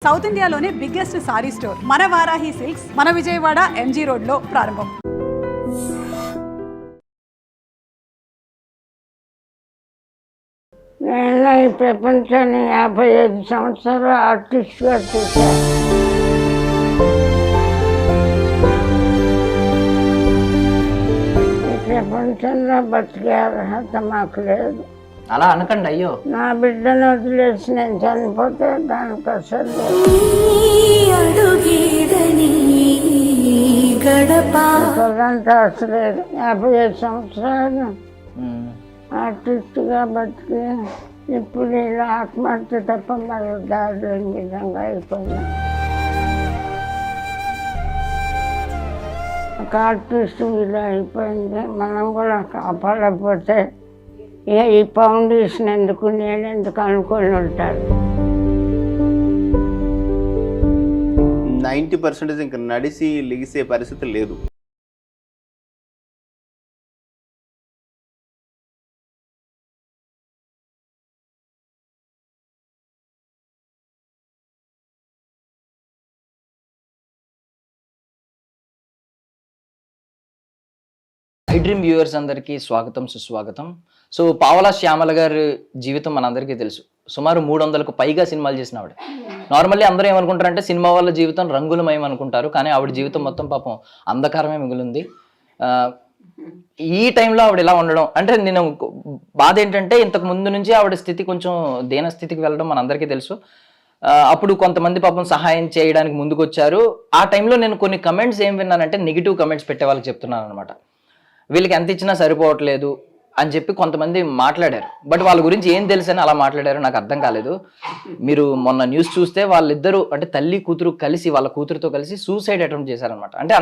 South ఇండియాలోనే biggest sorry store మన Varahi silks మన విజయవాడ ఎంజీ రోడ్ లో ప్రారంభం. నేను ఈ ప్రపంచాన్ని 55 సంవత్సరాలు ఆర్టిస్ట్గా చూశాను. ఈ ప్రపంచంలో బతికే అర్హత మాకు లేదు. అలా అనకండి. అయ్యో, నా బిడ్డను వదిలేసి నేను చనిపోతే దానికి అసలు అదంతా అసలు లేదు. 55 సంవత్సరాలు ఆర్టిస్ట్గా బతికి ఇప్పుడు ఇలా ఆత్మహత్య తప్ప మరో దారి లేని విధంగా అయిపోయినా. ఒక ఆర్టిస్ట్ ఇలా అయిపోయింది. మనం కూడా కాపాడకపోతే ఈ ఫౌండేషన్ ఎందుకు నేను ఎందుకు అనుకొని ఉంటారు. 90% ఇంకా నడిచి లిగిసే పరిస్థితి లేదు. ఐ డ్రీమ్ వ్యూవర్స్ అందరికీ స్వాగతం, సుస్వాగతం. సో పావలా శ్యామల గారి జీవితం మనందరికీ తెలుసు. సుమారు 300కు పైగా సినిమాలు చేసిన ఆవిడ. నార్మల్లీ అందరూ ఏమనుకుంటారంటే సినిమా వాళ్ళ జీవితం రంగులమయం అనుకుంటారు, కానీ ఆవిడ జీవితం మొత్తం పాపం అంధకారమే మిగిలింది. ఈ టైంలో ఆవిడ ఇలా ఉండడం అంటే నేను బాధ ఏంటంటే ఇంతకు ముందు నుంచి ఆవిడ స్థితి కొంచెం దీన స్థితికి వెళ్ళడం మనందరికీ తెలుసు. అప్పుడు కొంతమంది పాపం సహాయం చేయడానికి ముందుకు వచ్చారు. ఆ టైంలో నేను కొన్ని కమెంట్స్ ఏం విన్నానంటే నెగిటివ్ కమెంట్స్ పెట్టే వాళ్ళకి చెప్తున్నాను అనమాట. వీళ్ళకి ఎంత ఇచ్చినా సరిపోవట్లేదు అని చెప్పి కొంతమంది మాట్లాడారు. బట్ వాళ్ళ గురించి ఏం తెలుసని అలా మాట్లాడారు నాకు అర్థం కాలేదు. మీరు మొన్న న్యూస్ చూస్తే వాళ్ళిద్దరూ అంటే తల్లి కూతురు కలిసి వాళ్ళ కూతురుతో కలిసి సూసైడ్ అటెంప్ట్ చేశారనమాట. అంటే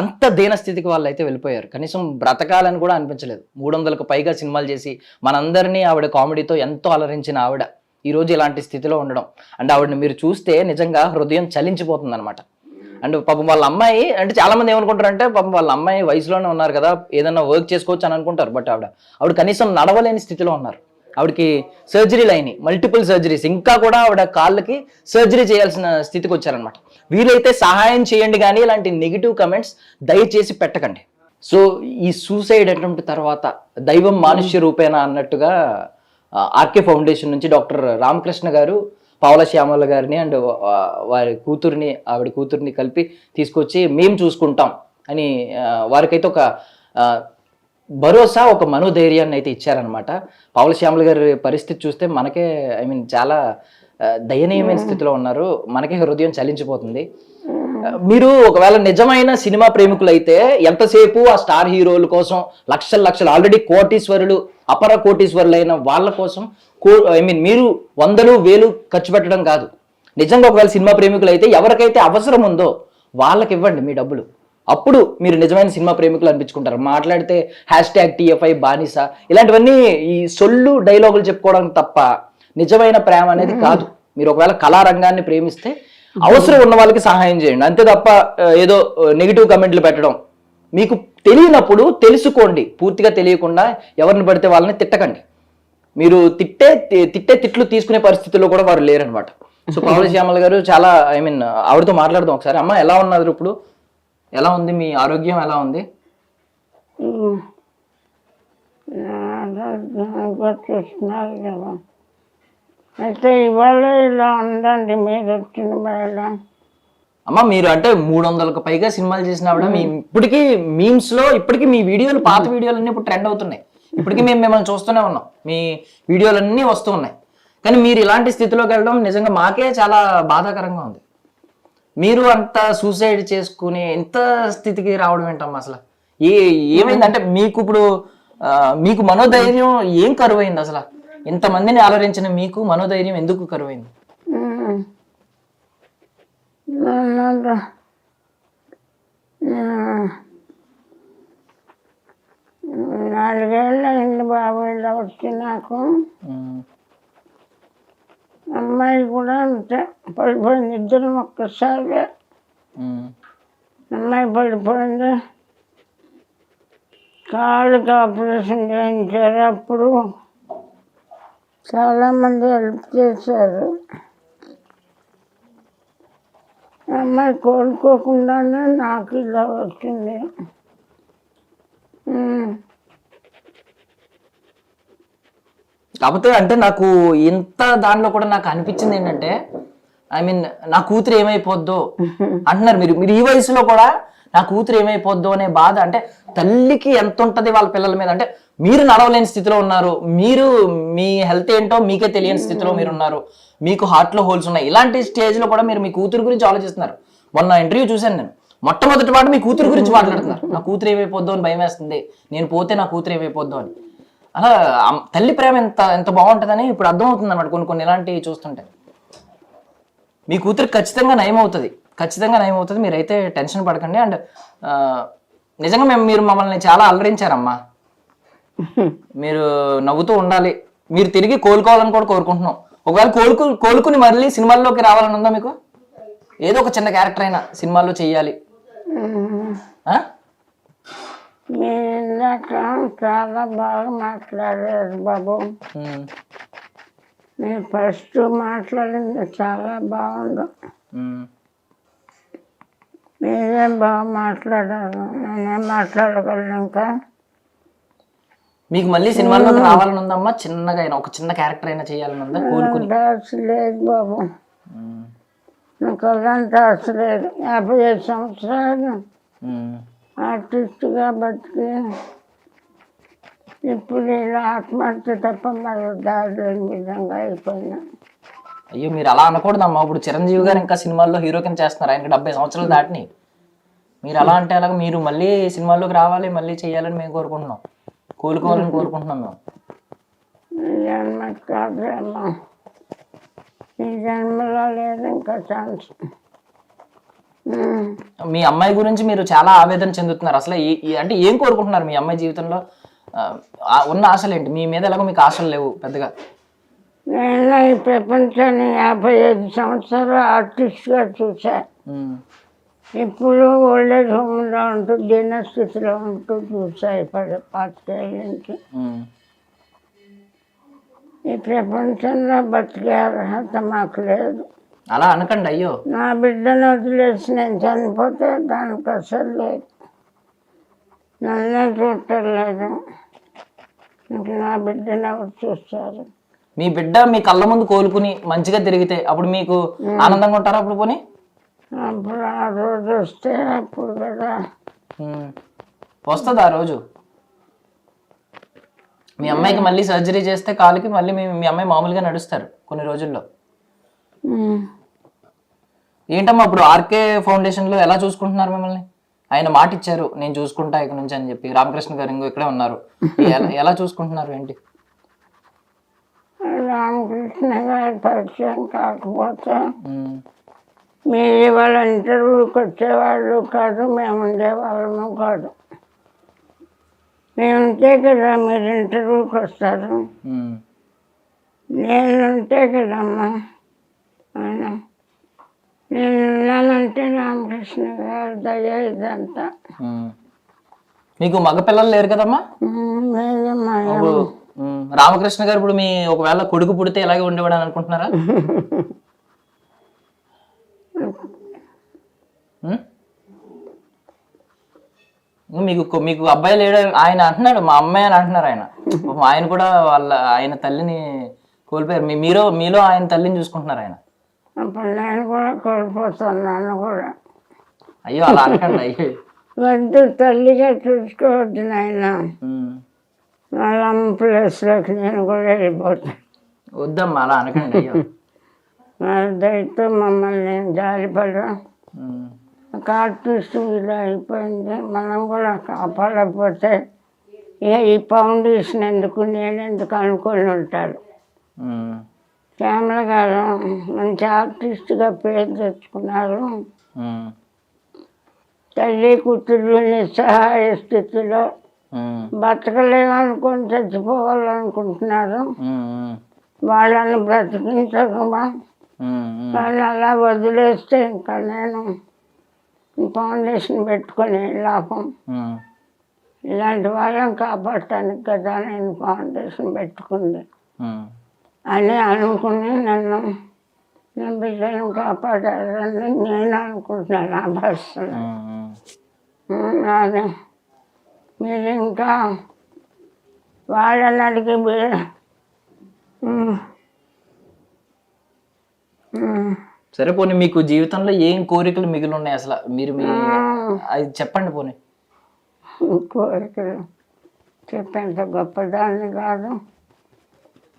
అంత దీన స్థితికి వాళ్ళు అయితే వెళ్ళిపోయారు. కనీసం బ్రతకాలని కూడా అనిపించలేదు. 300కు పైగా సినిమాలు చేసి మనందరినీ ఆవిడ కామెడీతో ఎంతో అలరించిన ఆవిడ ఈరోజు ఇలాంటి స్థితిలో ఉండడం అంటే ఆవిడని మీరు చూస్తే నిజంగా హృదయం చలించిపోతుంది అనమాట. అండ్ పాపం వాళ్ళ అమ్మాయి అంటే చాలా మంది ఏమనుకుంటారు అంటే పాపం వాళ్ళ అమ్మాయి వయసులోనే ఉన్నారు కదా, ఏదన్నా వర్క్ చేసుకోవచ్చు అని అనుకుంటారు. బట్ ఆవిడ కనీసం నడవలేని స్థితిలో ఉన్నారు. ఆవిడకి సర్జరీలు అయినాయి, మల్టిపుల్ సర్జరీస్. ఇంకా కూడా ఆవిడ కాళ్ళకి సర్జరీ చేయాల్సిన స్థితికి వచ్చారనమాట. వీలైతే సహాయం చేయండి, కానీ ఇలాంటి నెగిటివ్ కమెంట్స్ దయచేసి పెట్టకండి. సో ఈ సూసైడ్ అటెంప్ట్ తర్వాత దైవం మానుష్య రూపేణ అన్నట్టుగా ఆర్కే ఫౌండేషన్ నుంచి డాక్టర్ రామకృష్ణ గారు పావలా శ్యామల గారిని అండ్ ఆవిడ కూతుర్ని కలిపి తీసుకొచ్చి మేము చూసుకుంటాం అని వారికైతే ఒక భరోసా, ఒక మనోధైర్యాన్ని అయితే ఇచ్చారనమాట. పావలా శ్యామల గారి పరిస్థితి చూస్తే మనకే చాలా దయనీయమైన స్థితిలో ఉన్నారు. మనకే హృదయం చలించిపోతుంది. మీరు ఒకవేళ నిజమైన సినిమా ప్రేమికులు అయితే ఎంతసేపు ఆ స్టార్ హీరోల కోసం లక్షలు ఆల్రెడీ కోటీశ్వరులు, అపర కోటీశ్వరులు అయిన వాళ్ళ కోసం మీరు 100,000 ఖర్చు పెట్టడం కాదు. నిజంగా ఒకవేళ సినిమా ప్రేమికులు అయితే ఎవరికైతే అవసరం ఉందో వాళ్ళకి ఇవ్వండి మీ డబ్బులు. అప్పుడు మీరు నిజమైన సినిమా ప్రేమికులు అనిపించుకుంటారు. మాట్లాడితే #TFI బానిస ఇలాంటివన్నీ ఈ సొల్లు డైలాగులు చెప్పుకోవడం తప్ప నిజమైన ప్రేమ అనేది కాదు. మీరు ఒకవేళ కళారంగాన్ని ప్రేమిస్తే అవసరం ఉన్న వాళ్ళకి సహాయం చేయండి, అంతే తప్ప ఏదో నెగిటివ్ కమెంట్లు పెట్టడం. మీకు తెలియనప్పుడు తెలుసుకోండి. పూర్తిగా తెలియకుండా ఎవరిని పడితే వాళ్ళని తిట్టకండి. మీరు తిట్లు తీసుకునే పరిస్థితుల్లో కూడా వారు లేరనమాట. సో పావలా శ్యామల గారు చాలా ఆవిడతో మాట్లాడదాం ఒకసారి. అమ్మ, ఎలా ఉన్నారు ఇప్పుడు? ఎలా ఉంది మీ ఆరోగ్యం? ఎలా ఉంది? అయితే ఇవాళ ఇలా ఉందండి మీరు వచ్చిన వేళ. అమ్మ, మీరు అంటే 300కు పైగా సినిమాలు చేసిన ఆవిడ. ఇప్పటికీ మీమ్స్ లో ఇప్పటికీ మీ వీడియోలు, పాత వీడియోలన్నీ ఇప్పుడు ట్రెండ్ అవుతున్నాయి. ఇప్పటికీ మేము మిమ్మల్ని చూస్తూనే ఉన్నాం, మీ వీడియోలన్నీ వస్తూ ఉన్నాయి. కానీ మీరు ఇలాంటి స్థితిలోకి వెళ్ళడం నిజంగా మాకే చాలా బాధాకరంగా ఉంది. మీరు అంత సూసైడ్ చేసుకుని ఇంత స్థితికి రావడం ఏంటమ్మా అసలు? ఏమైందంటే మీకు ఇప్పుడు మీకు మనోధైర్యం ఏం కరువైంది అసలు? ఇంతమందిని ఆలోచించిన మీకు మనోధైర్యం ఎందుకు కరువైంది? 4 ఏళ్ళు అయింది బాబు ఇలా వచ్చి నాకు. అమ్మాయి కూడా అంతే పడిపోయింది. ఇద్దరం ఒక్కసారి అమ్మాయి పడిపోయింది. కాళ్ళకి ఆపరేషన్ చేయించారు. అప్పుడు చాలామంది హెల్ప్ చేశారు. అమ్మాయి కోలుకోకుండానే నాకు ఇలా వచ్చింది. కాకపోతే అంటే నాకు ఇంత దానిలో కూడా నాకు అనిపించింది ఏంటంటే ఐ మీన్ నా కూతురు ఏమైపోద్దో అంటున్నారు మీరు మీరు ఈ వయసులో కూడా నా కూతురు ఏమైపోద్దో అనే బాధ. అంటే తల్లికి ఎంత ఉంటది వాళ్ళ పిల్లల మీద. అంటే మీరు నడవలేని స్థితిలో ఉన్నారు, మీరు మీ హెల్త్ ఏంటో మీకే తెలియని స్థితిలో మీరు ఉన్నారు, మీకు హార్ట్ లో హోల్స్ ఉన్నాయి. ఇలాంటి స్టేజ్ లో కూడా మీరు మీ కూతురు గురించి ఆలోచిస్తున్నారు. మొన్న ఇంటర్వ్యూ చూశాను నేను, మొట్టమొదటి మాట మీ కూతురు గురించి మాట్లాడుతున్నారు. నా కూతురు ఏమైపోద్దో అని భయం వేస్తుంది, నేను పోతే నా కూతురు ఏమైపోద్దో అని. అలా తల్లి ప్రేమ ఎంత ఎంత బాగుంటుందని ఇప్పుడు అర్థమవుతుంది అన్నమాట కొన్ని ఇలాంటివి చూస్తుంటే. మీ కూతురు ఖచ్చితంగా నయమవుతుంది, ఖచ్చితంగా నయమవుతుంది, మీరైతే టెన్షన్ పడకండి. అండ్ నిజంగా మీరు మమ్మల్ని చాలా అలరించారమ్మా. మీరు నవ్వుతూ ఉండాలి, మీరు తిరిగి కోలుకోవాలని కూడా కోరుకుంటున్నాం. ఒకవేళ కోలుకుని మళ్ళీ సినిమాల్లోకి రావాలని ఉందా మీకు? ఏదో ఒక చిన్న క్యారెక్టర్ అయినా సినిమాల్లో చెయ్యాలి. మీరు ఇందాక చాలా బాగా మాట్లాడారు బాబు. మీరు ఫస్ట్ మాట్లాడింది చాలా బాగుంది. మీరేం బాగా మాట్లాడారు, నేనేం మాట్లాడగలను ఇంకా. మీకు మళ్ళీ సినిమాల్లోకి రావాలని ఉందమ్మా? చిన్నగా అయినా ఒక చిన్న క్యారెక్టర్ అయినా చేయాలని ఉందా కోలుకుని? లేదు బాబు, నాకు అలాంటి ఆశ లేదు. 55 సంవత్సరాలు ఆర్టిస్ట్గా బతికి ఇప్పుడు ఇలా ఆత్మహత్య తప్ప మరో దారి లేని విధంగా అయిపోయినా. అయ్యో మీరు అలా అనకూడదమ్మా. ఇప్పుడు చిరంజీవి గారు ఇంకా సినిమాల్లో హీరో కింద చేస్తున్నారు, ఆయనకి 70 సంవత్సరాలు దాటిని. మీరు అలా అంటే అలాగ మీరు మళ్ళీ సినిమాల్లోకి రావాలి, మళ్ళీ చేయాలని మేము కోరుకుంటున్నాం, కోలుకోవాలని కోరుకుంటున్నాం మేము. ఈ జన్మ కాదేమో, ఈ జన్మలో లేదు ఇంకా ఛాన్స్. మీ అమ్మాయి గురించి మీరు చాలా ఆవేదన చెందుతున్నారు. అసలు అంటే ఏం కోరుకుంటున్నారు మీ అమ్మాయి జీవితంలో? ఉన్న ఆశలు ఏంటి? మీ మీద ఎలాగో మీకు ఆశలు లేవు పెద్దగా. నేను ఈ ప్రపంచాన్ని 55 సంవత్సరాలు ఆర్టిస్ట్గా చూసా. ఇప్పుడు ఓల్డేజ్ హోమ్లో ఉంటూ దీనస్థితిలో ఉంటూ చూసా 25 ఏళ్ళ నుంచి. ఈ ప్రపంచంలో బతికే అర్హత మాకు లేదు. అలా అనకండి అయ్యో. నా బిడ్డను వదిలేసి నేను చనిపోతే దానికి అసలు లేదు, నన్నే చూడలేదు. ఇంక నా బిడ్డను ఎవరు చూస్తారు? మీ బిడ్డ మీ కళ్ళ ముందు కోలుకుని మంచిగా తిరిగితే అప్పుడు మీకు ఆనందంగా ఉంటారా? అప్పుడు పోనీ అప్పుడు ఆ రోజు వస్తే అప్పుడు కదా వస్తుంది ఆ రోజు. మీ అమ్మాయికి మళ్ళీ సర్జరీ చేస్తే కాలుకి మళ్ళీ మీ అమ్మాయి మామూలుగా నడుస్తారు కొన్ని రోజుల్లో. ఏంటమ్మా ఇప్పుడు ఆర్కే ఫౌండేషన్లో ఎలా చూసుకుంటున్నారు మిమ్మల్ని? ఆయన మాట ఇచ్చారు నేను చూసుకుంటా ఇక నుంచి అని చెప్పి. రామకృష్ణ గారు ఇంకో ఇక్కడే ఉన్నారు, ఎలా చూసుకుంటున్నారు ఏంటి? రామకృష్ణ గారి పరిచయం కాకపోతే మీరు వాళ్ళ ఇంటర్వ్యూకి వచ్చేవాళ్ళు కాదు, మేము ఉండేవాళ్ళము కాదు. మేముంటే కదా మీరు ఇంటర్వ్యూకి వస్తారు, నేనుంటే కదమ్మా ఆయన. నేను ఉన్నానంటే రామకృష్ణ గారు దయ ఇదంతా. మీకు మగపిల్లలు లేరు కదమ్మా? లేదమ్మా. రామకృష్ణ గారు ఇప్పుడు మీ ఒకవేళ కొడుకు పుడితే ఇలాగే ఉండేవాడు అని అనుకుంటున్నారా? మీకు అబ్బాయి లేడు ఆయన అంటున్నాడు, మా అమ్మాయి అని అంటున్నారు ఆయన. ఆయన కూడా ఆయన తల్లిని కోల్పోయారు, మీలో ఆయన తల్లిని చూసుకుంటున్నారు ఆయన. అప్పుడు నేను కూడా కోల్పోతున్నాను కూడా. అయ్యో అలా అనకండి అయ్యో. వద్దు, తల్లిగా చూసుకోవద్దు నాయన. వాళ్ళ అమ్మ ప్లేస్లోకి నేను కూడా వెళ్ళిపోతాను. వద్దమ్మా అలా అనకండి అయ్యో. వాళ్ళ దయతో మమ్మల్ని నేను జారిపడా. ఒక ఆర్టిస్ట్ ఇలా అయిపోయింది, మనం కూడా కాపాడకపోతే ఈ ఫౌండేషన్ ఎందుకు నేను ఎందుకు అనుకొని ఉంటారు. శ్యామల గారు మంచి ఆర్టిస్ట్గా పేరు తెచ్చుకున్నారు. తల్లి కూతురు నిస్సహాయ స్థితిలో బతకలేమనుకొని చచ్చిపోవాలనుకుంటున్నారు. వాళ్ళని బ్రతికించకమా, వాళ్ళని అలా వదిలేస్తే ఇంకా నేను ఫౌండేషన్ పెట్టుకొని లాభం. ఇలాంటి వాళ్ళని కాపాడటానికి కదా నేను ఫౌండేషన్ పెట్టుకుంది అని అనుకుని నన్ను నా బిడ్డను కాపాడాలని నేను అనుకుంటున్నాను ఆ పరిస్థితులు. అదే మీరు ఇంకా వాళ్ళని అడిగి సరే పోనీ మీకు జీవితంలో ఏం కోరికలు మిగిలి ఉన్నాయి అసలు మీరు అది చెప్పండి పోనీ. కోరికలు చెప్పేంత గొప్పదాన్ని కాదు,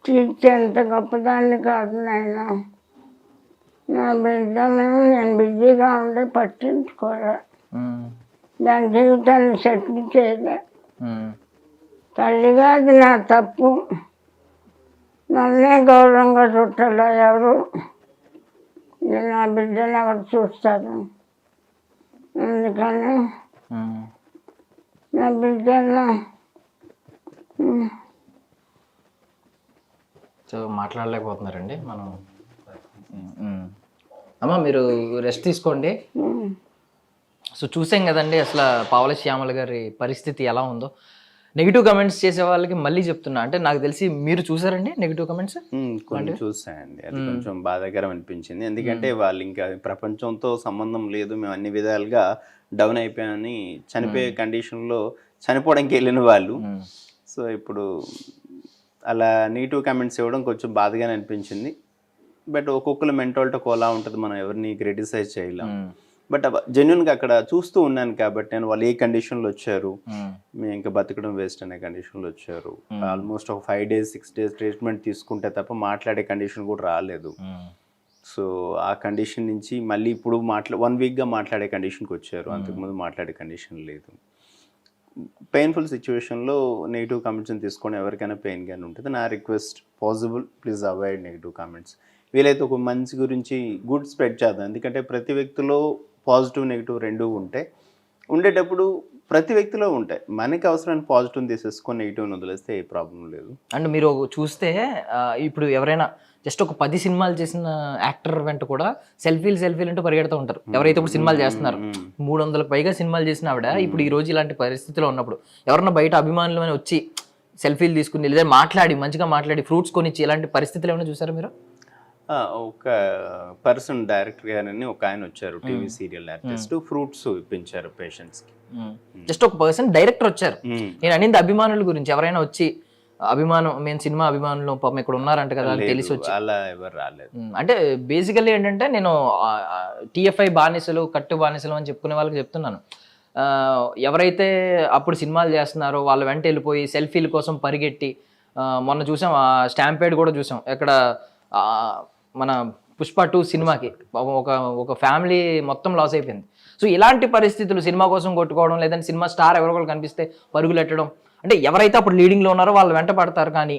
తీర్చేంత గొప్పదాన్ని కాదు నాయన. నా బిడ్డను నేను బిజీగా ఉండి పట్టించుకోలే, దాని జీవితాన్ని సెటిల్ చేయలే. తల్లిగా అది నా తప్పు. నన్నే గౌరవంగా చుట్టాల ఎవరు, నా బిడ్డను ఎవరు చూస్తారు? అందుకని నా బిడ్డను సో మాట్లాడలేకపోతున్నారండి మనం. అమ్మ మీరు రెస్ట్ తీసుకోండి. సో చూసాం కదండి అసలు పావల శ్యామల గారి పరిస్థితి ఎలా ఉందో. నెగిటివ్ కమెంట్స్ చేసే వాళ్ళకి మళ్ళీ చెప్తున్నా, అంటే నాకు తెలిసి మీరు చూసారండి నెగిటివ్ కమెంట్స్? కొన్ని చూసాయండి, అది కొంచెం బాధాకరం అనిపించింది. ఎందుకంటే వాళ్ళు ఇంకా ప్రపంచంతో సంబంధం లేదు, మేము అన్ని విధాలుగా డౌన్ అయిపోయామని చనిపోయే కండిషన్లో చనిపోవడానికి వెళ్ళిన వాళ్ళు. సో ఇప్పుడు అలా నెగిటివ్ కమెంట్స్ ఇవ్వడం కొంచెం బాధగానే అనిపించింది. బట్ ఒక్కొక్కరు మెంటాలిటీ ఒకలా ఉంటుంది, మనం ఎవరిని క్రిటిసైజ్ చేయలేం. బట్ జెన్యున్గా అక్కడ చూస్తూ ఉన్నాను కాబట్టి నేను వాళ్ళు ఏ కండిషన్లో వచ్చారు, మేము ఇంకా బతకడం వేస్ట్ అనే కండిషన్లో వచ్చారు. ఆల్మోస్ట్ ఒక 5 days 6 days ట్రీట్మెంట్ తీసుకుంటే తప్ప మాట్లాడే కండిషన్ కూడా రాలేదు. సో ఆ కండిషన్ నుంచి మళ్ళీ ఇప్పుడు 1 weekగా మాట్లాడే కండిషన్కి వచ్చారు. అంతకుముందు మాట్లాడే కండిషన్ లేదు. పెయిన్ఫుల్ సిచ్యువేషన్లో నెగిటివ్ కామెంట్స్ని తీసుకొని ఎవరికైనా పెయిన్గానే ఉంటుంది. నా request possible please avoid negative comments. వీలైతే ఒక మంచి గురించి గుడ్ స్ప్రెడ్ చేద్దాం. ఎందుకంటే ప్రతి వ్యక్తిలో పాజిటివ్ నెగిటివ్ రెండూ ఉంటాయి. ఉండేటప్పుడు ప్రతి వ్యక్తిలో ఉంటాయి. మనకి అవసరాన్ని పాజిటివ్ తీసేసుకొని నెగిటివ్ని వదిలేస్తే ఏ ప్రాబ్లం లేదు. అండ్ మీరు చూస్తే ఇప్పుడు ఎవరైనా జస్ట్ ఒక 10 సినిమాలు చేసిన యాక్టర్ వెంట కూడా సెల్ఫీలు అంటూ పరిగెడుతూ ఉంటారు. ఎవరైతే ఇప్పుడు సినిమాలు చేస్తున్నారు, 300కు పైగా సినిమాలు చేసిన ఆవిడ ఇప్పుడు ఈ రోజు ఇలాంటి పరిస్థితిలో ఉన్నప్పుడు ఎవరన్నా బయట అభిమానులు అని వచ్చి సెల్ఫీలు తీసుకుని లేదా మంచిగా మాట్లాడి ఫ్రూట్స్ కొనిచ్చి ఇలాంటి పరిస్థితులు ఏమైనా చూసారా మీరు? ఒక పర్సన్ డైరెక్టర్ గారని ఒక ఆయన వచ్చారు, టీవీ సీరియల్ ఆర్టిస్ట్, ఫ్రూట్స్ ఇప్పించారు పేషెంట్స్కి. జస్ట్ ఒక పర్సన్ డైరెక్టర్ వచ్చారు. నేను అనింది అభిమానుల గురించి, ఎవరైనా వచ్చి అభిమానం మేము సినిమా అభిమానులు పాపం ఇక్కడ ఉన్నారంట కదా అని తెలిసి వచ్చి. అలా ఎవరు రాలేదు. అంటే బేసికల్లీ ఏంటంటే నేను TFI బానిసలు కట్టు బానిసలు అని చెప్పుకునే వాళ్ళకి చెప్తున్నాను, ఎవరైతే అప్పుడు సినిమాలు చేస్తున్నారో వాళ్ళ వెంట వెళ్ళిపోయి సెల్ఫీల కోసం పరిగెట్టి, మొన్న చూసాం స్టాంపేడ్ కూడా చూసాం ఎక్కడ మన పుష్ప 2 సినిమాకి ఒక ఫ్యామిలీ మొత్తం లాస్ అయిపోయింది. సో ఇలాంటి పరిస్థితులు సినిమా కోసం కొట్టుకోవడం, లేదంటే సినిమా స్టార్ ఎవరో కనిపిస్తే పరుగులు ఎట్టడం, అంటే ఎవరైతే అప్పుడు లీడింగ్లో ఉన్నారో వాళ్ళు వెంట పడతారు. కానీ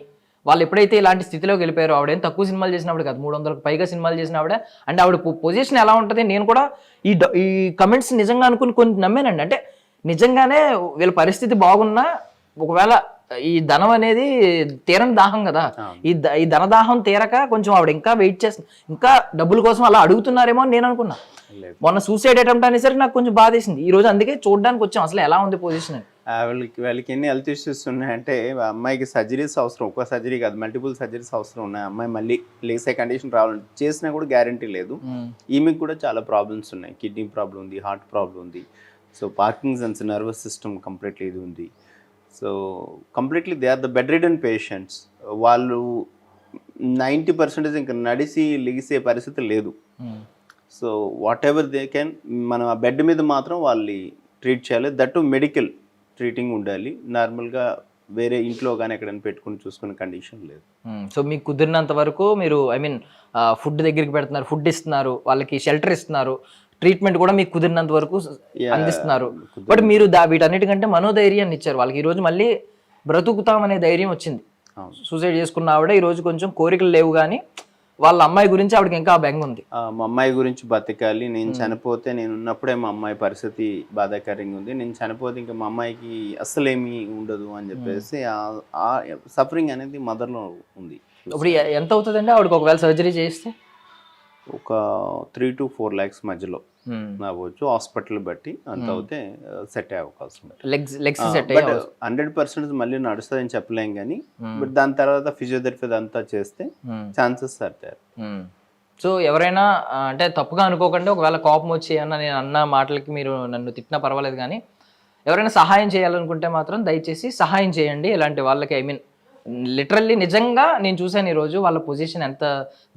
వాళ్ళు ఎప్పుడైతే ఇలాంటి స్థితిలోకి వెళ్ళిపోయారో, ఆవిడేం తక్కువ సినిమాలు చేసినప్పుడు కాదు, 300కు పైగా సినిమాలు చేసిన ఆవిడ. అంటే ఆవిడ పొజిషన్ ఎలా ఉంటుంది, నేను కూడా ఈ కమెంట్స్ నిజంగా అనుకుని కొన్ని నమ్మానండి. అంటే నిజంగానే వీళ్ళ పరిస్థితి బాగున్నా, ఒకవేళ ఈ ధనం అనేది తీరని దాహం కదా, ఈ ధనదాహం తీరక కొంచెం ఆవిడ ఇంకా వెయిట్ చేస్తుంది, ఇంకా డబ్బుల కోసం అలా అడుగుతున్నారేమో అని నేను అనుకున్నా. మొన్న సూసైడ్ అటెంప్ట్ అనేసరికి నాకు కొంచెం బాధేసింది. ఈ రోజు అందుకే చూడడానికి వచ్చాం అసలు ఎలా ఉంది పొజిషన్ అని. వాళ్ళకి ఎన్ని హెల్త్ ఇష్యూస్ ఉన్నాయంటే, అమ్మాయికి సర్జరీస్ అవసరం, ఒక్క సర్జరీ కాదు మల్టిపుల్ సర్జరీస్ అవసరం ఉన్నాయి. అమ్మాయి మళ్ళీ లేసే కండిషన్ రావాలంటే చేసినా కూడా గ్యారంటీ లేదు. ఈమెకి కూడా చాలా ప్రాబ్లమ్స్ ఉన్నాయి, కిడ్నీ ప్రాబ్లం ఉంది, హార్ట్ ప్రాబ్లం ఉంది. So Parkinson's, nervous system completely ఇది ఉంది. So completely they are the bedridden patients. వాళ్ళు 90% ఇంకా నడిసి లెగిసే పరిస్థితి లేదు. So whatever they can, మనం ఆ బెడ్ మీద మాత్రం వాళ్ళని ట్రీట్ చేయాలి. దట్ మెడికల్ ట్రీటింగ్ ఉండాలి. నార్మల్గా వేరే ఇంట్లో కానీ ఎక్కడైనా పెట్టుకుని చూసుకునే కండిషన్ లేదు. సో మీకు కుదిరినంత వరకు మీరు ఫుడ్ దగ్గరికి పెడుతున్నారు, ఫుడ్ ఇస్తున్నారు, వాళ్ళకి షెల్టర్ ఇస్తున్నారు, ట్రీట్మెంట్ కూడా మీకు కుదిరినంత వరకు అందిస్తున్నారు. బట్ మీరు వీటన్నిటికంటే మనోధైర్యాన్ని ఇచ్చారు వాళ్ళకి. ఈ రోజు మళ్ళీ బ్రతుకుతామనే ధైర్యం వచ్చింది. సూసైడ్ చేసుకున్న ఆవిడ ఈ రోజు కొంచెం కోరికలు లేవు, కానీ వాళ్ళ అమ్మాయి గురించి ఆవిడకి ఇంకా బెంగ ఉంది. మా అమ్మాయి గురించి బతకాలి, నేను చనిపోతే, నేను ఉన్నప్పుడే మా అమ్మాయి పరిస్థితి బాధాకరంగా ఉంది, నేను చనిపోతే ఇంకా మా అమ్మాయికి అస్సలేమీ ఉండదు అని చెప్పేసి ఆ సఫరింగ్ అనేది మదర్లో ఉంది. ఇప్పుడు ఎంత అవుతుందండి ఆవిడకి ఒకవేళ సర్జరీ చేస్తే? ఒక 3 to 4 lakhs మధ్యలో అవ్వచ్చు, హాస్పిటల్ బట్టి అంత అవుతే సెట్ అయ్యే అవకాశం. లెగ్స్ సెట్ 100% మళ్ళీ నడుస్తుందని చెప్పలేం కానీ, బట్ దాని తర్వాత ఫిజియోథెరపీ అంతా చేస్తే ఛాన్సెస్ సర్తారు. సో ఎవరైనా అంటే తప్పుగా అనుకోకండి, ఒకవేళ కోపం వచ్చి అన్న నేను అన్న మాటలకి మీరు నన్ను తిట్టినా పర్వాలేదు, కానీ ఎవరైనా సహాయం చేయాలనుకుంటే మాత్రం దయచేసి సహాయం చేయండి ఇలాంటి వాళ్ళకి. ఐ మీన్ లిటరల్లీ నిజంగా నేను చూశాను ఈరోజు వాళ్ళ పొజిషన్ ఎంత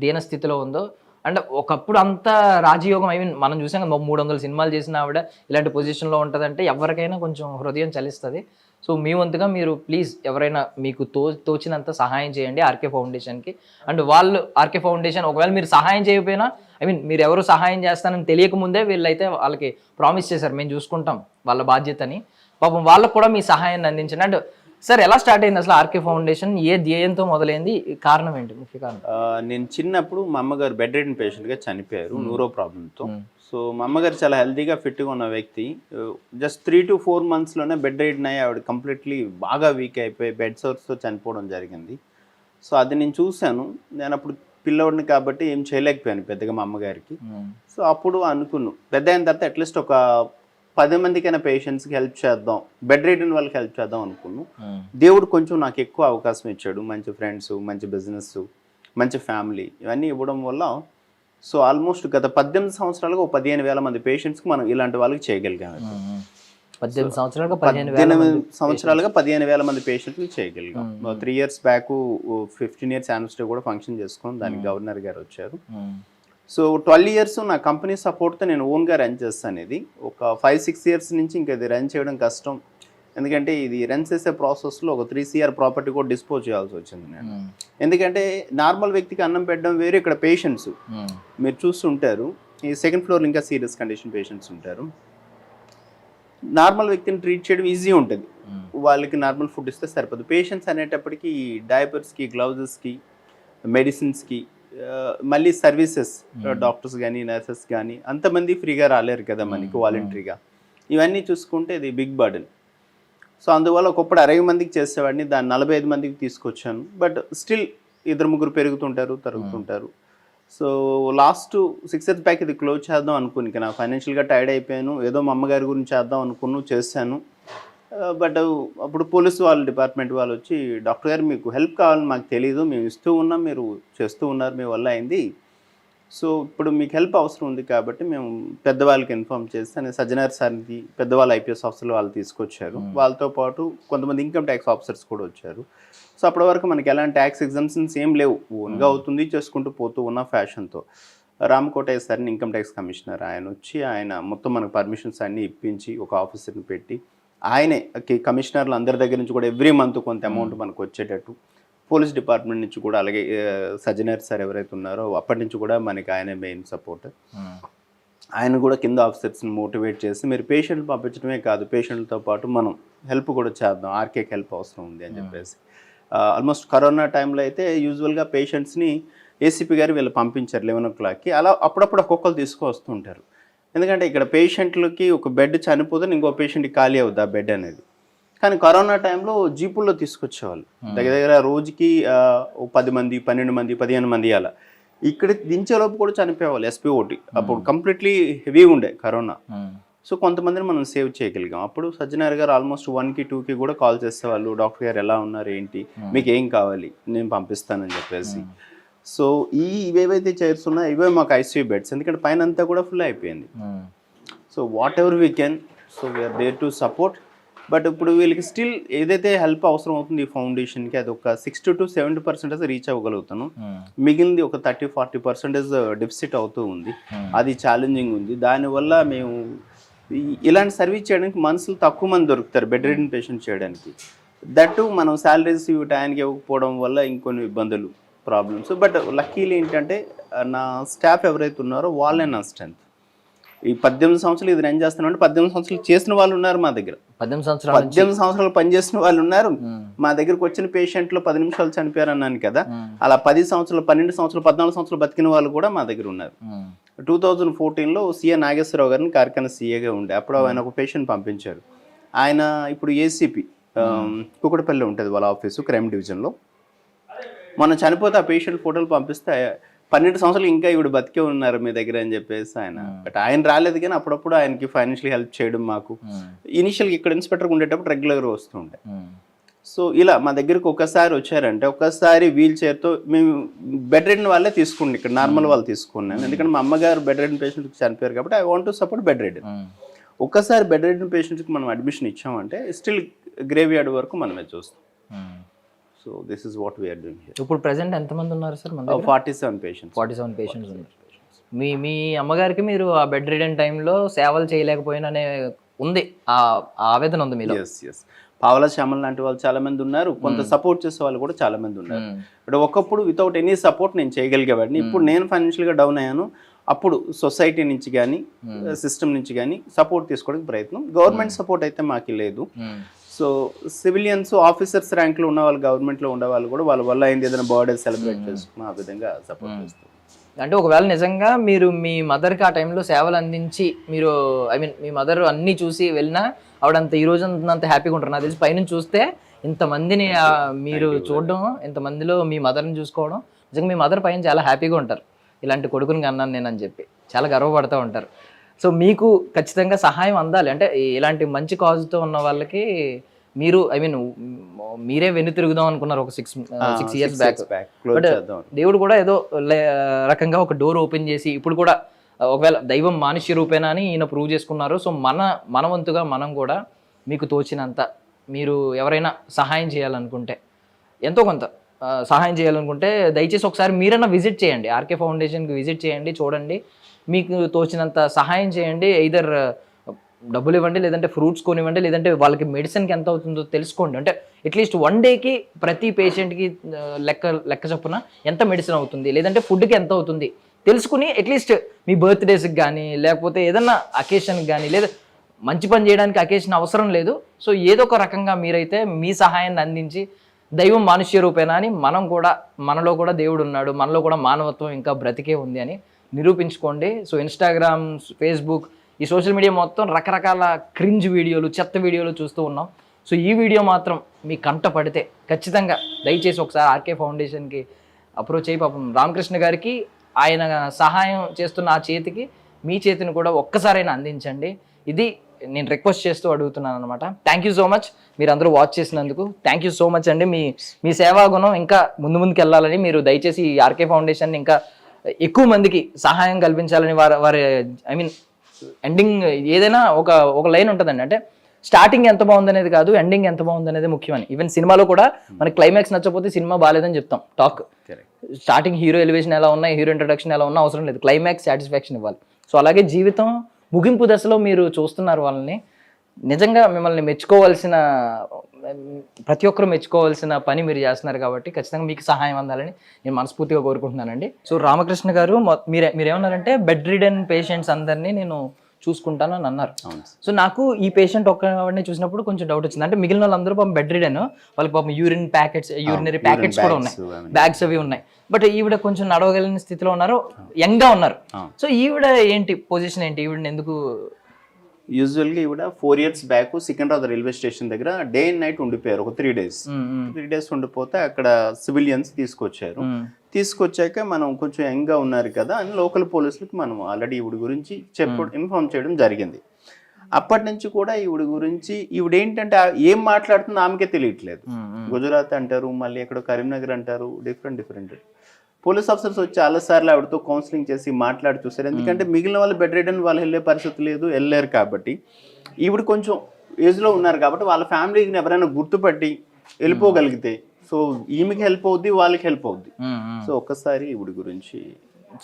దీన స్థితిలో ఉందో. అంటే ఒకప్పుడు అంత రాజయోగం, ఐ మీన్ మనం చూసాం కదా 300 సినిమాలు చేసిన ఆవిడ ఇలాంటి పొజిషన్లో ఉంటుందంటే ఎవరికైనా కొంచెం హృదయం చలిస్తుంది. సో మీ వంతుగా మీరు ప్లీజ్ ఎవరైనా మీకు తోచినంత సహాయం చేయండి ఆర్కే ఫౌండేషన్కి. అండ్ వాళ్ళు ఆర్కే ఫౌండేషన్ ఒకవేళ మీరు సహాయం చేయకపోయినా, ఐ మీన్ మీరు ఎవరు సహాయం చేస్తానని తెలియకముందే వీళ్ళైతే వాళ్ళకి ప్రామిస్ చేశారు మేము చూసుకుంటాం వాళ్ళ బాధ్యతని. పాపం వాళ్ళకు కూడా మీ సహాయాన్ని అందించండి. అండ్ సార్ ఎలా స్టార్ట్ అయింది అసలు ఆర్కే ఫౌండేషన్, ఏ ధ్యేయంతో మొదలైంది, కారణం ఏంటి, ముఖ్య కారణం? నేను చిన్నప్పుడు మా అమ్మగారు బెడ్ రిడెన్ పేషెంట్గా చనిపోయారు న్యూరో ప్రాబ్లంతో. సో మా అమ్మగారు చాలా హెల్తీగా ఫిట్గా ఉన్న వ్యక్తి. జస్ట్ 3 to 4 monthsలోనే బెడ్ రిడెన్ అయ్యి ఆవిడ కంప్లీట్లీ బాగా వీక్ అయిపోయి బెడ్ సోర్స్తో చనిపోవడం జరిగింది. సో అది నేను చూశాను. నేను అప్పుడు పిల్లవాడిని కాబట్టి ఏం చేయలేకపోయాను పెద్దగా మా అమ్మగారికి. సో అప్పుడు అనుకున్నాను పెద్ద అయిన తర్వాత అట్లీస్ట్ ఒక 10 మందికైనా పేషెంట్స్కి హెల్ప్ చేద్దాం, బెడ్ రిడెన్ వాళ్ళకి హెల్ప్ చేద్దాం అనుకున్నాను. దేవుడు కొంచెం నాకు ఎక్కువ అవకాశం ఇచ్చాడు. మంచి ఫ్రెండ్స్, మంచి బిజినెస్, మంచి ఫ్యామిలీ ఇవన్నీ ఇవ్వడం వల్ల సో ఆల్మోస్ట్ గత 18 సంవత్సరాలుగా 15,000 మంది పేషెంట్స్కి మనం ఇలాంటి వాళ్ళకి చేయగలిగాము. 18 సంవత్సరాలుగా 15,000 మంది పేషెంట్కి చేయగలిగాం. 3 years బ్యాక్ 15 years యానివర్సరీ కూడా ఫంక్షన్ చేసుకుని దానికి గవర్నర్ గారు వచ్చారు. సో 12 years నా కంపెనీ సపోర్ట్తో నేను ఓన్గా రన్ చేస్తాను. ఇది ఒక 5-6 years నుంచి ఇంకా ఇది రన్ చేయడం కష్టం. ఎందుకంటే ఇది రన్ చేసే ప్రాసెస్లో ఒక 3 crore ప్రాపర్టీ కూడా డిస్పోజ్ చేయాల్సి వచ్చింది నేను. ఎందుకంటే నార్మల్ వ్యక్తికి అన్నం పెట్టడం వేరే, ఇక్కడ పేషెంట్స్ మీరు చూస్తుంటారు ఈ 2nd floor ఇంకా సీరియస్ కండిషన్ పేషెంట్స్ ఉంటారు. నార్మల్ వ్యక్తిని ట్రీట్ చేయడం ఈజీ ఉంటుంది, వాళ్ళకి నార్మల్ ఫుడ్ ఇస్తే సరిపోదు. పేషెంట్స్ అనేటప్పటికి డైపర్స్కి, గ్లౌజెస్కి, మెడిసిన్స్కి, మళ్ళీ సర్వీసెస్, డాక్టర్స్ కానీ నర్సెస్ కానీ అంతమంది ఫ్రీగా రాలేరు కదా మనకి వాలంటరీగా. ఇవన్నీ చూసుకుంటే ఇది బిగ్ బర్డెన్. సో అందువల్ల ఒకప్పుడు 60 మందికి చేసేవాడిని, దాన్ని 45 మందికి తీసుకొచ్చాను. బట్ స్టిల్ 2-3 పెరుగుతుంటారు, తరుగుతుంటారు. సో లాస్ట్ 6 years బ్యాక్ ఇది క్లోజ్ చేద్దాం అనుకుని, ఇంకా నా ఫైనాన్షియల్గా టైర్డ్ అయిపోయాను. ఏదో మా అమ్మగారి గురించి చేద్దాం అనుకున్నాను, చేశాను. బట్ అప్పుడు పోలీసు వాళ్ళ డిపార్ట్మెంట్ వాళ్ళు వచ్చి, డాక్టర్ గారు మీకు హెల్ప్ కావాలని మాకు తెలియదు, మేము ఇస్తూ ఉన్నాం, మీరు చేస్తూ ఉన్నారు, మీ వల్ల అయింది. సో ఇప్పుడు మీకు హెల్ప్ అవసరం ఉంది కాబట్టి మేము పెద్దవాళ్ళకి ఇన్ఫార్మ్ చేస్తాను. సజ్జనార్ సార్ని పెద్దవాళ్ళు IPS ఆఫీసర్లు వాళ్ళు తీసుకొచ్చారు. వాళ్ళతో పాటు కొంతమంది ఇన్కమ్ ట్యాక్స్ ఆఫీసర్స్ కూడా వచ్చారు. సో అప్పటి వరకు మనకి ఎలాంటి ట్యాక్స్ ఎగ్జామ్షన్స్ ఏం లేవు, ఓన్గా అవుతుంది, చేసుకుంటూ పోతూ ఉన్న ఫ్యాషన్తో. రామకోటయ్య సార్ని ఇన్కమ్ ట్యాక్స్ కమిషనర్ ఆయన వచ్చి ఆయన మొత్తం మనకు పర్మిషన్స్ అన్నీ ఇప్పించి ఒక ఆఫీసర్ని పెట్టి ఆయనే కమిషనర్లు అందరి దగ్గర నుంచి కూడా ఎవ్రీ మంత్ కొంత అమౌంట్ మనకు వచ్చేటట్టు, పోలీస్ డిపార్ట్మెంట్ నుంచి కూడా అలాగే సజ్జనర్ సార్ ఎవరైతే ఉన్నారో అప్పటి నుంచి కూడా మనకి ఆయనే మెయిన్ సపోర్ట్. ఆయన కూడా కింద ఆఫీసర్స్ని మోటివేట్ చేసి మీరు పేషెంట్లు పంపించడమే కాదు, పేషెంట్లతో పాటు మనం హెల్ప్ కూడా చేద్దాం, ఆర్కేకి హెల్ప్ అవసరం ఉంది అని చెప్పేసి. ఆల్మోస్ట్ కరోనా టైంలో అయితే యూజువల్గా పేషెంట్స్ని ఏసీపీ గారు వీళ్ళు పంపించారు 11 o'clockకి. అలా అప్పుడప్పుడు ఒక్కొక్కరు తీసుకొస్తుంటారు. ఎందుకంటే ఇక్కడ పేషెంట్లకి ఒక బెడ్ చనిపోతే ఇంకో పేషెంట్కి ఖాళీ అవుద్ది ఆ బెడ్ అనేది. కానీ కరోనా టైంలో జీపుల్లో తీసుకొచ్చేవాళ్ళు, దగ్గర రోజుకి 10 మంది, 12 మంది, 15 మంది అలా. ఇక్కడ దించేలోపు కూడా చనిపోయేవాళ్ళు SPOT. అప్పుడు కంప్లీట్లీ హెవీగా ఉండే కరోనా. సో కొంతమందిని మనం సేవ్ చేయగలిగాం. అప్పుడు సజ్జనార్ గారు ఆల్మోస్ట్ 1కి 2కి కూడా కాల్ చేసేవాళ్ళు, డాక్టర్ గారు ఎలా ఉన్నారు, ఏంటి, మీకు ఏం కావాలి, నేను పంపిస్తానని చెప్పేసి. సో ఇవేవైతే చైర్స్ ఉన్నాయో ఇవే మాకు ICU బెడ్స్, ఎందుకంటే పైన అంతా కూడా ఫుల్ అయిపోయింది. So whatever we can, so we are there to support. But ఇప్పుడు వీళ్ళకి స్టిల్ ఏదైతే హెల్ప్ అవసరం అవుతుంది ఈ ఫౌండేషన్కి, అది ఒక 60 to 70% రీచ్ అవ్వగలుగుతాను. మిగిలింది ఒక 30-40% డెఫిసిట్ అవుతూ ఉంది. అది ఛాలెంజింగ్ ఉంది. దానివల్ల మేము ఇలాంటి సర్వీస్ చేయడానికి మనుషులు తక్కువ మంది దొరుకుతారు బెడ్ రిడెన్ పేషెంట్ చేయడానికి. దట్టు మనం శాలరీస్ టైంకి ఇవ్వకపోవడం వల్ల ఇంకొన్ని ఇబ్బందులు, ప్రాబ్లమ్స్. బట్ లక్కీలీ ఏంటంటే నా స్టాఫ్ ఎవరైతే ఉన్నారో వాళ్ళే నా స్ట్రెంత్. ఈ 18 సంవత్సరాలు ఇది రన్ చేస్తున్నామంటే 18 సంవత్సరాలు చేసిన వాళ్ళు ఉన్నారు మా దగ్గర. 18 సంవత్సరాలు పనిచేసిన వాళ్ళు ఉన్నారు మా దగ్గరకు. వచ్చిన పేషెంట్లు 10 నిమిషాలు చనిపోయారు అన్నాను కదా, అలా 10 సంవత్సరాలు, 12 సంవత్సరాలు, 14 సంవత్సరాలు బతికిన వాళ్ళు కూడా మా దగ్గర ఉన్నారు. 2014లో CA నాగేశ్వరరావు గారిని కార్ఖానా CAగా ఉండే, అప్పుడు ఆయన ఒక పేషెంట్ పంపించారు. ఆయన ఇప్పుడు ACP కుకటపల్లి ఉంటుంది వాళ్ళ ఆఫీసు, క్రైమ్ డివిజన్లో. మనం చనిపోతే ఆ పేషెంట్ ఫోటోలు పంపిస్తే 12 సంవత్సరాలు ఇంకా ఇవిడ బతికే ఉన్నారు మీ దగ్గర అని చెప్పేసి ఆయన. బట్ ఆయన రాలేదు, కానీ అప్పుడప్పుడు ఆయనకి ఫైనాన్షియల్ హెల్ప్ చేయడం మాకు. ఇనిషియల్గా ఇక్కడ ఇన్స్పెక్టర్గా ఉండేటప్పుడు రెగ్యులర్గా వస్తూ ఉండే. సో ఇలా మా దగ్గరికి ఒకసారి వచ్చారంటే ఒక్కసారి వీల్ చైర్తో మేము బెడ్ రెడెన్ వాళ్ళే తీసుకోండి, ఇక్కడ నార్మల్ వాళ్ళు తీసుకున్నాను. ఎందుకంటే మా అమ్మగారు బెడ్ రెడెన్ పేషెంట్కి చనిపోయారు కాబట్టి I want to support bedridden. ఒక్కసారి బెడ్ రెడెన్ పేషెంట్కి మనం అడ్మిషన్ ఇచ్చామంటే స్టిల్ గ్రేవ్ యార్డ్ వరకు మనమే చూస్తాం. So this is what we are doing here. ఇప్పుడు ప్రెసెంట్ ఎంతమంది ఉన్నారు సార్? 47 పేషెంట్స్. 47 పేషెంట్స్ ఉన్నారు. మీ అమ్మగారికి మీరు ఆ బెడ్ రిడెన్ టైంలో సేవలు చేయలేకపోయిననే ఉంది, ఆ ఆవేదన ఉంది మీలో? ఎస్. పావలా శ్యామల్ లాంటి వాళ్ళు చాలా మంది ఉన్నారు, కొంత సపోర్ట్ చేసే వాళ్ళు కూడా చాలా మంది ఉన్నారు. బట్ ఒకప్పుడు వితౌట్ ఎనీ సపోర్ట్ నేను చేయగలిగేవాడిని. ఇప్పుడు నేను ఫైనాన్షియల్గా డౌన్ అయ్యాను, అప్పుడు సొసైటీ నుంచి కానీ సిస్టమ్ నుంచి కానీ సపోర్ట్ తీసుకోవడానికి ప్రయత్నం. గవర్నమెంట్ సపోర్ట్ అయితే మాకు లేదు. సో సివిలియన్స్ ఆఫీసర్స్ ర్యాంక్లో ఉన్న వాళ్ళు, గవర్నమెంట్లో ఉండే వాళ్ళు కూడా వాళ్ళ వల్ల అయింది ఏదైనా బర్త్డే సెలబ్రేట్ చేసుకుని ఆ విధంగా సపోర్ట్ చేస్తారు. అంటే ఒకవేళ నిజంగా మీరు మీ మదర్కి ఆ టైంలో సేవలు అందించి మీరు మీ మదర్ అన్నీ చూసి వెళ్ళినా ఆవిడంత ఈ రోజు అంత హ్యాపీగా ఉంటారు. నాకు తెలిసి పైనుంచి చూస్తే ఇంతమందిని మీరు చూడడం, ఇంతమందిలో మీ మదర్ని చూసుకోవడం, నిజంగా మీ మదర్ పైన చాలా హ్యాపీగా ఉంటారు. ఇలాంటి కొడుకుని అన్నాను నేను అని చెప్పి చాలా గర్వపడుతూ ఉంటారు. సో మీకు ఖచ్చితంగా సహాయం అందాలి. అంటే ఇలాంటి మంచి కాజ్తో ఉన్న వాళ్ళకి మీరు మీరే వెన్ను తిరుగుదాం అనుకున్నారు ఒక 6 years బ్యాక్. బట్ దేవుడు కూడా ఏదో రకంగా ఒక డోర్ ఓపెన్ చేసి ఇప్పుడు కూడా ఒకవేళ దైవం మానుష్య రూపేనా అని ఈయన ప్రూవ్ చేసుకున్నారు. సో మన వంతుగా మనం కూడా మీకు తోచినంత మీరు ఎవరైనా సహాయం చేయాలనుకుంటే, ఎంతో కొంత సహాయం చేయాలనుకుంటే దయచేసి ఒకసారి మీరైనా విజిట్ చేయండి, ఆర్కే ఫౌండేషన్కి విజిట్ చేయండి, చూడండి, మీకు తోచినంత సహాయం చేయండి. ఎయిదర్ డబ్బులు ఇవ్వండి, లేదంటే ఫ్రూట్స్ కొనివ్వండి, లేదంటే వాళ్ళకి మెడిసిన్కి ఎంత అవుతుందో తెలుసుకోండి. అంటే అట్లీస్ట్ 1 dayకి ప్రతి పేషెంట్కి లెక్క చొప్పున ఎంత మెడిసిన్ అవుతుంది, లేదంటే ఫుడ్కి ఎంత అవుతుంది తెలుసుకుని అట్లీస్ట్ మీ బర్త్డేస్కి కానీ లేకపోతే ఏదన్నా అకేషన్కి కానీ, లేదా మంచి పని చేయడానికి అకేషన్ అవసరం లేదు. సో ఏదో ఒక రకంగా మీరైతే మీ సహాయాన్ని అందించి దైవం మానుష్య రూపేనా అని మనలో కూడా దేవుడు ఉన్నాడు, మనలో కూడా మానవత్వం ఇంకా బ్రతికే ఉంది అని నిరూపించుకోండి. సో ఇన్స్టాగ్రామ్, ఫేస్బుక్, ఈ సోషల్ మీడియా మొత్తం రకరకాల క్రింజ్ వీడియోలు, చెత్త వీడియోలు చూస్తూ ఉన్నాం. సో ఈ వీడియో మాత్రం మీ కంట పడితే ఖచ్చితంగా దయచేసి ఒకసారి ఆర్కే ఫౌండేషన్కి అప్రోచ్ అయ్యి పాపం రామకృష్ణ గారికి ఆయన సహాయం చేస్తున్న ఆ చేతికి మీ చేతిని కూడా ఒక్కసారైనా అందించండి. ఇది నేను రిక్వెస్ట్ చేస్తూ అడుగుతున్నాను అనమాట. థ్యాంక్ యూ సో మచ్ మీరు అందరూ వాచ్ చేసినందుకు. థ్యాంక్ యూ సో మచ్ అండి. మీ సేవా గుణం ఇంకా ముందుకు వెళ్ళాలని, మీరు దయచేసి ఈ ఆర్కే ఫౌండేషన్ ఇంకా ఎక్కువ మందికి సహాయం కల్పించాలని వారి ఎండింగ్ ఏదైనా ఒక లైన్ ఉంటుందండి. అంటే స్టార్టింగ్ ఎంత బాగుందనేది కాదు, ఎండింగ్ ఎంత బాగుందనేది ముఖ్యమని. ఈవెన్ సినిమాలో కూడా మనకి క్లైమాక్స్ నచ్చకపోతే సినిమా బాగాలేదని చెప్తాం. టాక్ స్టార్టింగ్ హీరో ఎలివేషన్ ఎలా ఉన్నా, హీరో ఇంట్రడక్షన్ ఎలా ఉన్నా అవసరం లేదు, క్లైమాక్స్ సాటిస్ఫాక్షన్ ఇవ్వాలి. సో అలాగే జీవితం ముగింపు దశలో మీరు చూస్తున్నారు వాళ్ళని, నిజంగా మిమ్మల్ని మెచ్చుకోవాల్సిన, ప్రతి ఒక్కరు మెచ్చుకోవాల్సిన పని మీరు చేస్తున్నారు కాబట్టి ఖచ్చితంగా మీకు సహాయం అందాలని నేను మనస్ఫూర్తిగా కోరుకుంటున్నానండి. సో రామకృష్ణ గారు మీరేమన్నారంటే బెడ్ రిడెన్ పేషెంట్స్ అందరినీ నేను చూసుకుంటాను అని అన్నారు. సో నాకు ఈ పేషెంట్ ఒక్కడిని చూసినప్పుడు కొంచెం డౌట్ వచ్చింది. అంటే మిగిలిన వాళ్ళందరూ పాపం బెడ్ రిడెన్, వాళ్ళకి పాపం యూరినరీ ప్యాకెట్స్ కూడా ఉన్నాయి, బ్యాగ్స్ అవి ఉన్నాయి. బట్ ఈవిడ కొంచెం నడవగలిగిన స్థితిలో ఉన్నారు, యంగ్గా ఉన్నారు. సో ఈవిడ ఏంటి పొజిషన్ ఏంటి, ఈవిడని ఎందుకు? యూజువల్గా ఈవిడ 4 years back Secunderabad railway station దగ్గర డే అండ్ నైట్ ఉండిపోయారు. ఒక 3 days. 3 days ఉండిపోతే అక్కడ సివిలియన్స్ తీసుకొచ్చారు. తీసుకొచ్చాక మనం కొంచెం యంగ్గా ఉన్నారు కదా అని లోకల్ పోలీసులకు మనం ఆల్రెడీ ఈవిడ గురించి ఇన్ఫార్మ్ చేయడం జరిగింది. అప్పటి నుంచి కూడా ఈవిడ గురించి, ఈవిడ ఏంటంటే ఏం మాట్లాడుతుందో ఆమెకే తెలియట్లేదు. గుజరాత్ అంటారు, మళ్ళీ ఎక్కడో కరీంనగర్ అంటారు, డిఫరెంట్ పోలీస్ ఆఫీసర్స్ వచ్చి చాలాసార్లు ఆవిడతో కౌన్సిలింగ్ చేసి మాట్లాడి చూసారు. ఎందుకంటే మిగిలిన వాళ్ళు బెడ్ రిడెన్ వాళ్ళు వెళ్ళే పరిస్థితి లేదు, వెళ్ళారు కాబట్టి. ఈవిడ కొంచెం ఏజ్లో ఉన్నారు కాబట్టి వాళ్ళ ఫ్యామిలీని ఎవరైనా గుర్తుపట్టి వెళ్ళిపోగలిగితే సో ఈమెకి హెల్ప్ అవుద్ది, వాళ్ళకి హెల్ప్ అవుద్ది. సో ఒక్కసారి ఈవిడ గురించి,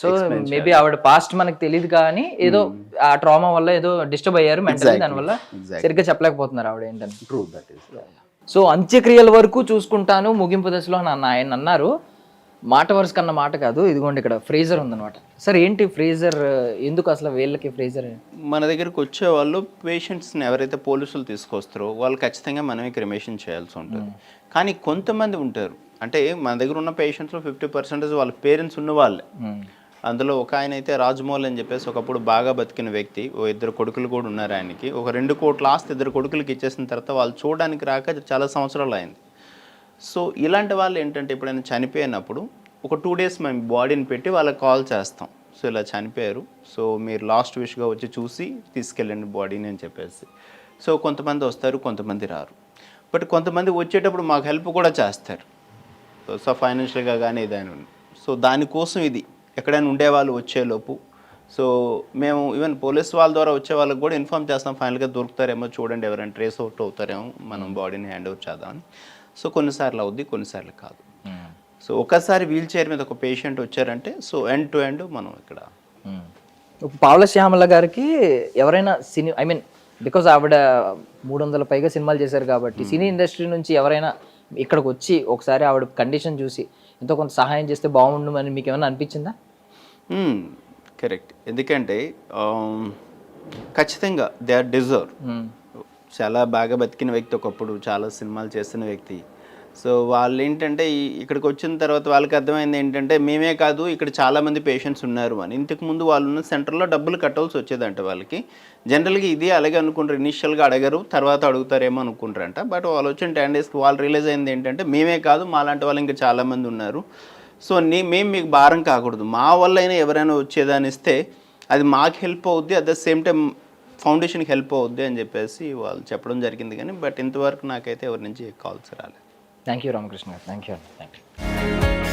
సో మేబీ ఆవిడ పాస్ట్ మనకు తెలియదు కానీ ఏదో ఆ ట్రామా వల్ల ఏదో డిస్టర్బ్ అయ్యారు మెంటల్లీ, దానివల్ల సరిగ్గా చెప్పలేకపోతున్నారు ఆవిడ ఏంటని. True, that is. సో అంత్యక్రియల వరకు చూసుకుంటాను ముగింపు దశలో ఆయన అన్నారు. మాట వరుస కన్నా మాట కాదు. ఇదిగోండి ఇక్కడ ఫ్రీజర్ ఉందన్నమాట. సార్ ఏంటి ఫ్రీజర్, ఎందుకు అసలు వీళ్ళకి ఫ్రీజర్? మన దగ్గరకు వచ్చే వాళ్ళు పేషెంట్స్ని ఎవరైతే పోలీసులు తీసుకొస్తారో వాళ్ళు ఖచ్చితంగా మనమే క్రిమేషన్ చేయాల్సి ఉంటుంది. కానీ కొంతమంది ఉంటారు, అంటే మన దగ్గర ఉన్న పేషెంట్స్లో 50% వాళ్ళ పేరెంట్స్ ఉన్న వాళ్ళే. అందులో ఒక ఆయన అయితే రాజమౌళి అని చెప్పేసి ఒకప్పుడు బాగా బతికిన వ్యక్తి, 2 కొడుకులు కూడా ఉన్నారు ఆయనకి. ఒక 2 కోట్ల ఆస్తి 2 కొడుకులకి ఇచ్చేసిన తర్వాత వాళ్ళు చూడడానికి రాక చాలా సంవత్సరాలు అయింది. సో ఇలాంటి వాళ్ళు ఏంటంటే ఎప్పుడైనా చనిపోయినప్పుడు ఒక 2 days మేము బాడీని పెట్టి వాళ్ళకి కాల్ చేస్తాం. సో ఇలా చనిపోయారు, సో మీరు లాస్ట్ విష్గా వచ్చి చూసి తీసుకెళ్ళండి బాడీని అని చెప్పేసి. సో కొంతమంది వస్తారు, కొంతమంది రారు. బట్ కొంతమంది వచ్చేటప్పుడు మాకు హెల్ప్ కూడా చేస్తారు. సో ఫైనాన్షియల్గా కానీ ఏదైనా. సో దానికోసం ఇది ఎక్కడైనా ఉండేవాళ్ళు వచ్చేలోపు సో మేము ఈవెన్ పోలీస్ వాళ్ళ ద్వారా వచ్చే వాళ్ళకి కూడా ఇన్ఫామ్ చేస్తాం, ఫైనల్గా దొరుకుతారేమో చూడండి, ఎవరైనా ట్రేస్ అవుట్ అవుతారేమో, మనం బాడీని హ్యాండ్ ఓవర్ చేద్దామని. సో కొన్నిసార్లు అవుద్ది, కొన్నిసార్లు కాదు. సో ఒకసారి వీల్ చైర్ మీద ఒక పేషెంట్ వచ్చారంటే సో ఎండ్ టు ఎండ్ మనం ఇక్కడ. ఇప్పుడు పావలా శ్యామల గారికి ఎవరైనా సినీ బికాజ్ ఆవిడ 300 పైగా సినిమాలు చేశారు కాబట్టి సినీ ఇండస్ట్రీ నుంచి ఎవరైనా ఇక్కడికి వచ్చి ఒకసారి ఆవిడ కండిషన్ చూసి ఎంతో కొంత సహాయం చేస్తే బాగుండు అని మీకు ఏమైనా అనిపించిందా? కరెక్ట్. ఎందుకంటే ఖచ్చితంగా దే ఆర్ డిజర్వ్. చాలా బాగా బతికిన వ్యక్తి, ఒకప్పుడు చాలా సినిమాలు చేస్తున్న వ్యక్తి. సో వాళ్ళు ఏంటంటే ఇక్కడికి వచ్చిన తర్వాత వాళ్ళకి అర్థమైంది ఏంటంటే మేమే కాదు ఇక్కడ చాలామంది పేషెంట్స్ ఉన్నారు అని. ఇంతకుముందు వాళ్ళు ఉన్న సెంటర్లో డబ్బులు కట్టాల్సి వచ్చేదంట వాళ్ళకి. జనరల్గా ఇది అలాగే అనుకుంటారు, ఇనిషియల్గా అడగరు, తర్వాత అడుగుతారేమో అనుకుంటారంట. బట్ వాళ్ళు వచ్చిన 10 డేస్కి వాళ్ళు రియలైజ్ అయింది ఏంటంటే మేమే కాదు మాలాంటి వాళ్ళు ఇంకా చాలామంది ఉన్నారు. సో మేము మీకు భారం కాకూడదు, మా వల్ల అయినా ఎవరైనా వచ్చేదాన్ని ఇస్తే అది మాకు హెల్ప్ అవుద్ది, అట్ ద సేమ్ టైం ఫౌండేషన్కి హెల్ప్ అవుద్ది అని చెప్పేసి వాళ్ళు చెప్పడం జరిగింది. కానీ బట్ ఇంతవరకు నాకైతే ఎవరి నుంచి కాల్స్ రాలేదు. థ్యాంక్ యూ రామకృష్ణ గారు. Thank you.